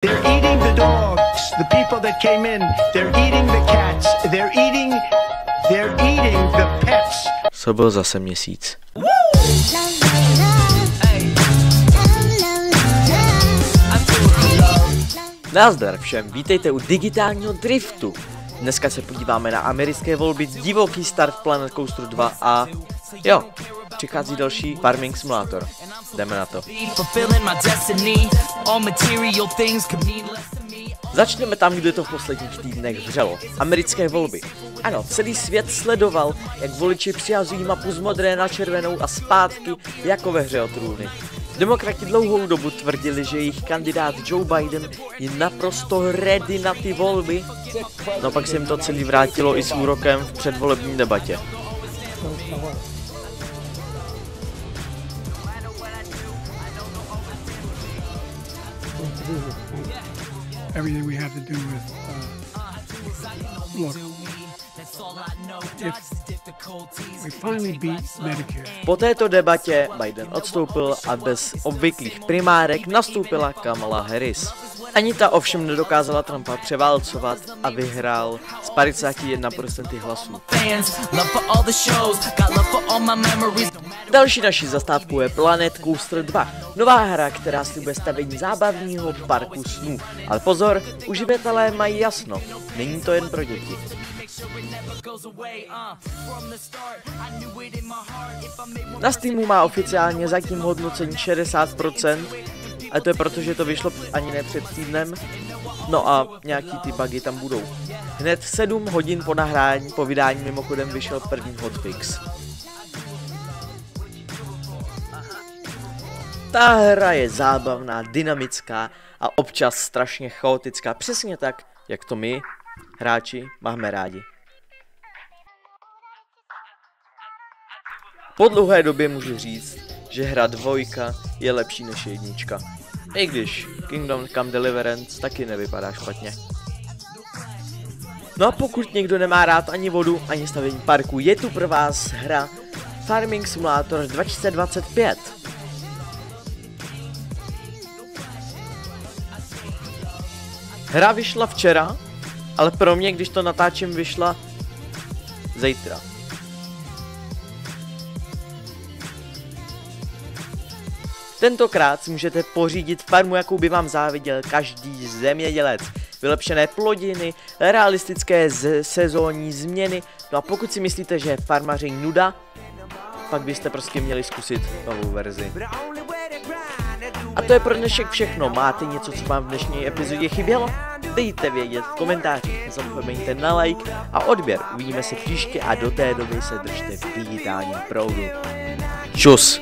They're eating the dogs, the people that came in. They're eating the cats. They're eating the pets. Co byl zase měsíc? Nazdar všem, vítejte u digitálního driftu. Dneska se podíváme na americké volby, divoký start Planet Coaster 2 a jo, přichází další Farming Simulator. Jdeme na to. Začneme tam, kde to v posledních týdnech vřelo. Americké volby. Ano, celý svět sledoval, jak voliči přihazují mapu z modré na červenou a zpátky jako ve hře o trůny. Demokrati dlouhou dobu tvrdili, že jejich kandidát Joe Biden je naprosto ready na ty volby. No pak se jim to celý vrátilo i s úrokem v předvolební debatě. Everything we have to do with look, if we finally beat Medicare. Po této debatě Biden odstoupil a bez obvyklých primárek nastoupila Kamala Harris. Ani ta ovšem nedokázala Trumpa převálcovat a vyhrál z 51% hlasů. Další naší zastávkou je Planet Coaster 2, nová hra, která slibuje stavění zábavního parku snů. Ale pozor, uživatelé mají jasno, není to jen pro děti. Na Steamu má oficiálně zatím hodnocení 60%, ale to je proto, že to vyšlo ani ne před týdnem, no a nějaký ty bugy tam budou. Hned 7 hodin po nahrání, po vydání mimochodem vyšel první hotfix. Ta hra je zábavná, dynamická a občas strašně chaotická, přesně tak, jak to my, hráči, máme rádi. Po dlouhé době můžu říct, že hra 2 je lepší než 1. I když Kingdom Come Deliverance taky nevypadá špatně. No a pokud někdo nemá rád ani vodu, ani stavění parku, je tu pro vás hra Farming Simulator 2025. Hra vyšla včera, ale pro mě, když to natáčím, vyšla zítra. Tentokrát si můžete pořídit farmu, jakou by vám záviděl každý zemědělec. Vylepšené plodiny, realistické sezónní změny. No a pokud si myslíte, že je farmaření nuda, pak byste prostě měli zkusit novou verzi. A to je pro dnešek všechno. Máte něco, co vám v dnešní epizodě chybělo? Dejte vědět v komentářích, nezapomeňte na like a odběr. Uvidíme se příště a do té doby se držte v digitálním proudu. Čus!